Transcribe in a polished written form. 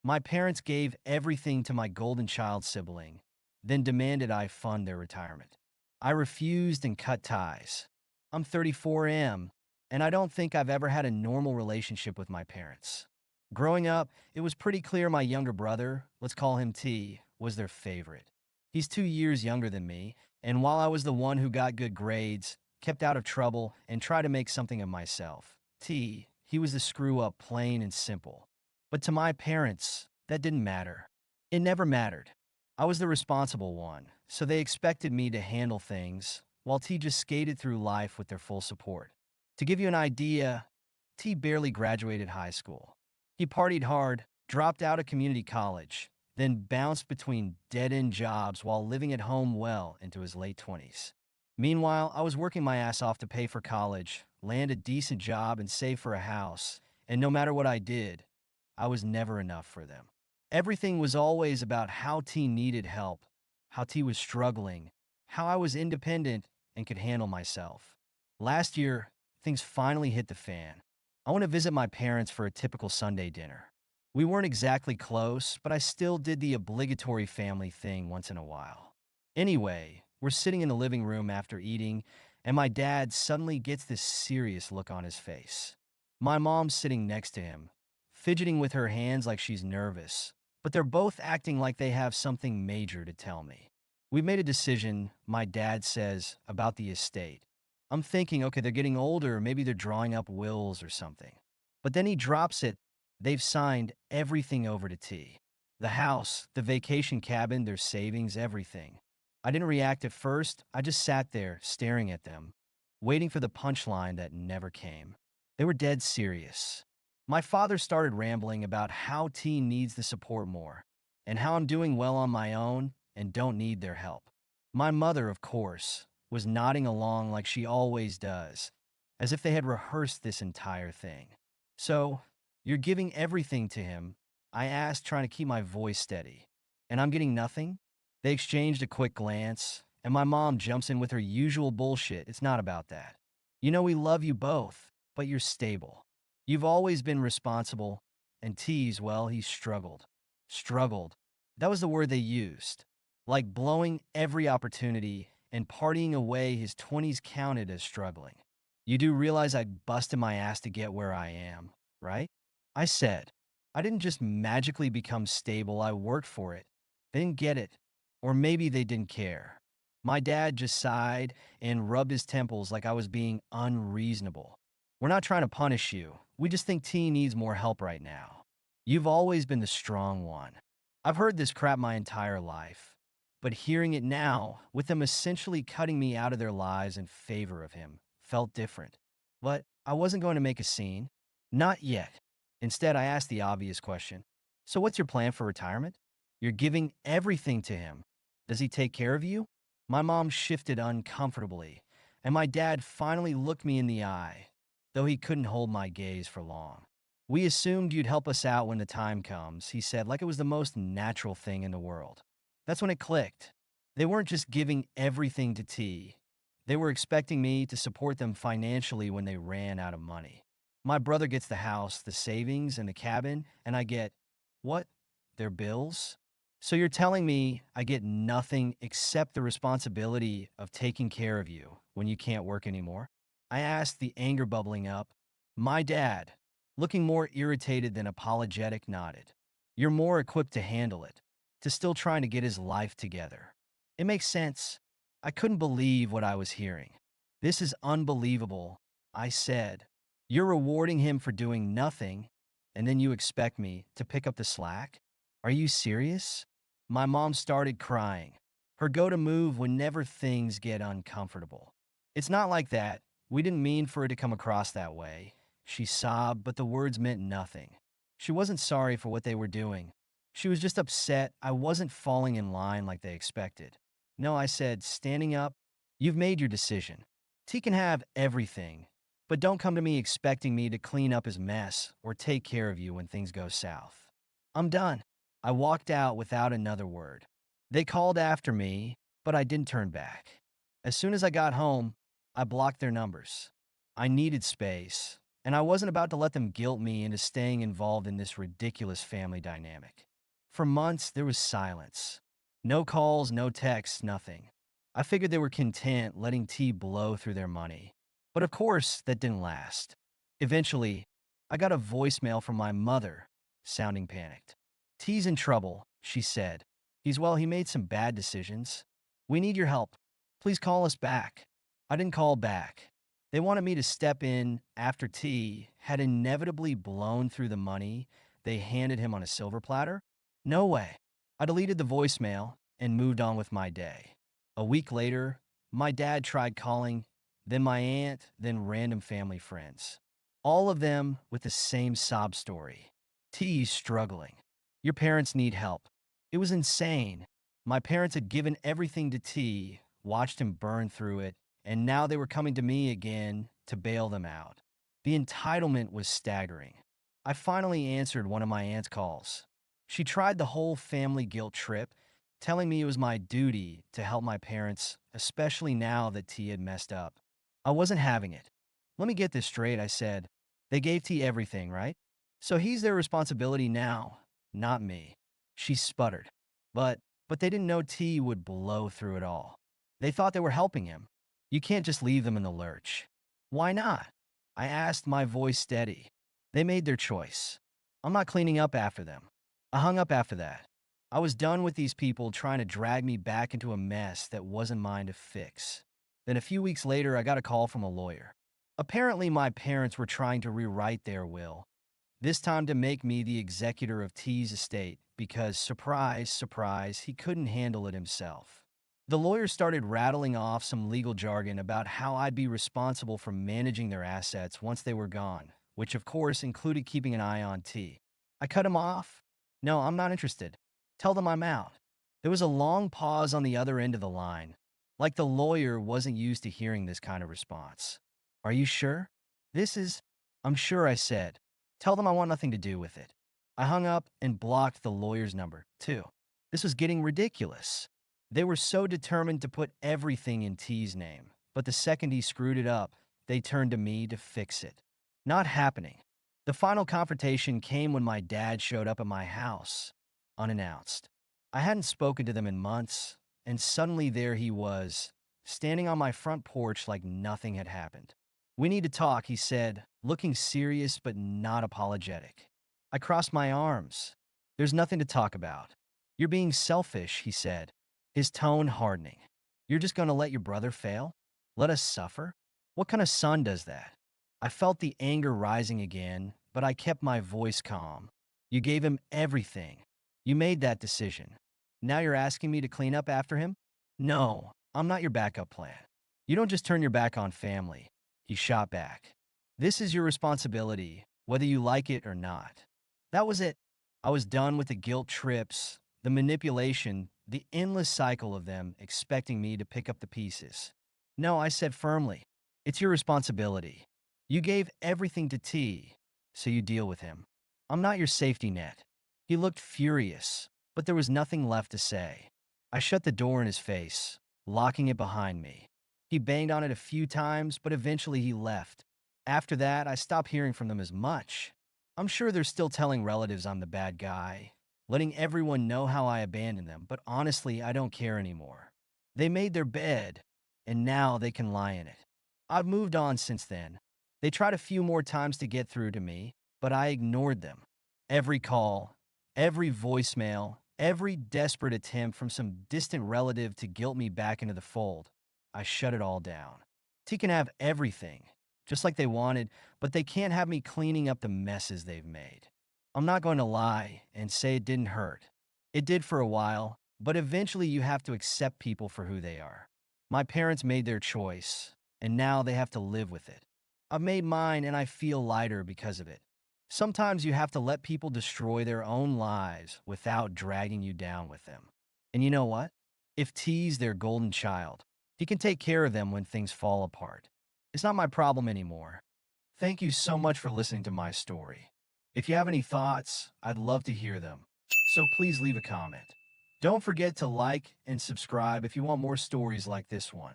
My parents gave everything to my golden child sibling, then demanded I fund their retirement. I refused and cut ties. I'm 34M, and I don't think I've ever had a normal relationship with my parents. Growing up, it was pretty clear my younger brother, let's call him T, was their favorite. He's 2 years younger than me, and while I was the one who got good grades, kept out of trouble, and tried to make something of myself, T, he was the screw up plain and simple. But to my parents, that didn't matter. It never mattered. I was the responsible one, so they expected me to handle things, while T just skated through life with their full support. To give you an idea, T barely graduated high school. He partied hard, dropped out of community college, then bounced between dead-end jobs while living at home well into his late 20s. Meanwhile, I was working my ass off to pay for college, land a decent job, and save for a house, and no matter what I did, I was never enough for them. Everything was always about how T needed help, how T was struggling, how I was independent and could handle myself. Last year, things finally hit the fan. I went to visit my parents for a typical Sunday dinner. We weren't exactly close, but I still did the obligatory family thing once in a while. Anyway, we're sitting in the living room after eating, and my dad suddenly gets this serious look on his face. My mom's sitting next to him, fidgeting with her hands like she's nervous, but they're both acting like they have something major to tell me. We made a decision, my dad says, about the estate. I'm thinking, okay, they're getting older, maybe they're drawing up wills or something. But then he drops it. They've signed everything over to T. The house, the vacation cabin, their savings, everything. I didn't react at first. I just sat there, staring at them, waiting for the punchline that never came. They were dead serious. My father started rambling about how T needs the support more, and how I'm doing well on my own and don't need their help. My mother, of course, was nodding along like she always does, as if they had rehearsed this entire thing. So, you're giving everything to him, I asked, trying to keep my voice steady. And I'm getting nothing? They exchanged a quick glance, and my mom jumps in with her usual bullshit. It's not about that. You know we love you both, but you're stable. You've always been responsible, and T's, well, he struggled. Struggled. That was the word they used. Like blowing every opportunity and partying away his 20s counted as struggling. You do realize I busted my ass to get where I am, right? I said. I didn't just magically become stable, I worked for it. They didn't get it. Or maybe they didn't care. My dad just sighed and rubbed his temples like I was being unreasonable. We're not trying to punish you. We just think T needs more help right now. You've always been the strong one. I've heard this crap my entire life. But hearing it now, with them essentially cutting me out of their lives in favor of him, felt different. But I wasn't going to make a scene. Not yet. Instead, I asked the obvious question. So what's your plan for retirement? You're giving everything to him. Does he take care of you? My mom shifted uncomfortably, and my dad finally looked me in the eye, though he couldn't hold my gaze for long. We assumed you'd help us out when the time comes, he said, like it was the most natural thing in the world. That's when it clicked. They weren't just giving everything to T. They were expecting me to support them financially when they ran out of money. My brother gets the house, the savings, and the cabin, and I get, what? Their bills? So you're telling me I get nothing except the responsibility of taking care of you when you can't work anymore? I asked, the anger bubbling up. My dad, looking more irritated than apologetic, nodded. You're more equipped to handle it, to still trying to get his life together. It makes sense. I couldn't believe what I was hearing. This is unbelievable, I said. You're rewarding him for doing nothing, and then you expect me to pick up the slack? Are you serious? My mom started crying. Her go-to move whenever things get uncomfortable. It's not like that. We didn't mean for it to come across that way. She sobbed, but the words meant nothing. She wasn't sorry for what they were doing. She was just upset I wasn't falling in line like they expected. No, I said, standing up, you've made your decision. T can have everything, but don't come to me expecting me to clean up his mess or take care of you when things go south. I'm done. I walked out without another word. They called after me, but I didn't turn back. As soon as I got home, I blocked their numbers. I needed space, and I wasn't about to let them guilt me into staying involved in this ridiculous family dynamic. For months, there was silence. No calls, no texts, nothing. I figured they were content letting T blow through their money. But of course, that didn't last. Eventually, I got a voicemail from my mother, sounding panicked. T's in trouble, she said. He made some bad decisions. We need your help. Please call us back. I didn't call back. They wanted me to step in after T had inevitably blown through the money they handed him on a silver platter. No way. I deleted the voicemail and moved on with my day. A week later, my dad tried calling, then my aunt, then random family friends. All of them with the same sob story. T's struggling. Your parents need help. It was insane. My parents had given everything to T, watched him burn through it, and now they were coming to me again to bail them out. The entitlement was staggering. I finally answered one of my aunt's calls. She tried the whole family guilt trip, telling me it was my duty to help my parents, especially now that T had messed up. I wasn't having it. Let me get this straight, I said. They gave T everything, right? So he's their responsibility now, not me. She sputtered. But they didn't know T would blow through it all. They thought they were helping him. You can't just leave them in the lurch. Why not? I asked, my voice steady. They made their choice. I'm not cleaning up after them. I hung up after that. I was done with these people trying to drag me back into a mess that wasn't mine to fix. Then a few weeks later, I got a call from a lawyer. Apparently, my parents were trying to rewrite their will, this time to make me the executor of T's estate because, surprise, surprise, he couldn't handle it himself. The lawyer started rattling off some legal jargon about how I'd be responsible for managing their assets once they were gone, which of course included keeping an eye on T. I cut him off. No, I'm not interested. Tell them I'm out. There was a long pause on the other end of the line, like the lawyer wasn't used to hearing this kind of response. Are you sure? I'm sure, I said. Tell them I want nothing to do with it. I hung up and blocked the lawyer's number, too. This was getting ridiculous. They were so determined to put everything in T's name, but the second he screwed it up, they turned to me to fix it. Not happening. The final confrontation came when my dad showed up at my house, unannounced. I hadn't spoken to them in months, and suddenly there he was, standing on my front porch like nothing had happened. We need to talk, he said, looking serious but not apologetic. I crossed my arms. There's nothing to talk about. You're being selfish, he said, his tone hardening. You're just going to let your brother fail? Let us suffer? What kind of son does that? I felt the anger rising again, but I kept my voice calm. You gave him everything. You made that decision. Now you're asking me to clean up after him? No, I'm not your backup plan. You don't just turn your back on family. He shot back. This is your responsibility, whether you like it or not. That was it. I was done with the guilt trips, the manipulation, the endless cycle of them expecting me to pick up the pieces. No, I said firmly, it's your responsibility. You gave everything to T, so you deal with him. I'm not your safety net. He looked furious, but there was nothing left to say. I shut the door in his face, locking it behind me. He banged on it a few times, but eventually he left. After that, I stopped hearing from them as much. I'm sure they're still telling relatives I'm the bad guy, letting everyone know how I abandoned them, but honestly, I don't care anymore. They made their bed, and now they can lie in it. I've moved on since then. They tried a few more times to get through to me, but I ignored them. Every call, every voicemail, every desperate attempt from some distant relative to guilt me back into the fold, I shut it all down. T can have everything, just like they wanted, but they can't have me cleaning up the messes they've made. I'm not going to lie and say it didn't hurt. It did for a while, but eventually you have to accept people for who they are. My parents made their choice, and now they have to live with it. I've made mine and I feel lighter because of it. Sometimes you have to let people destroy their own lives without dragging you down with them. And you know what? If T's their golden child, he can take care of them when things fall apart. It's not my problem anymore. Thank you so much for listening to my story. If you have any thoughts, I'd love to hear them. So please leave a comment. Don't forget to like and subscribe if you want more stories like this one.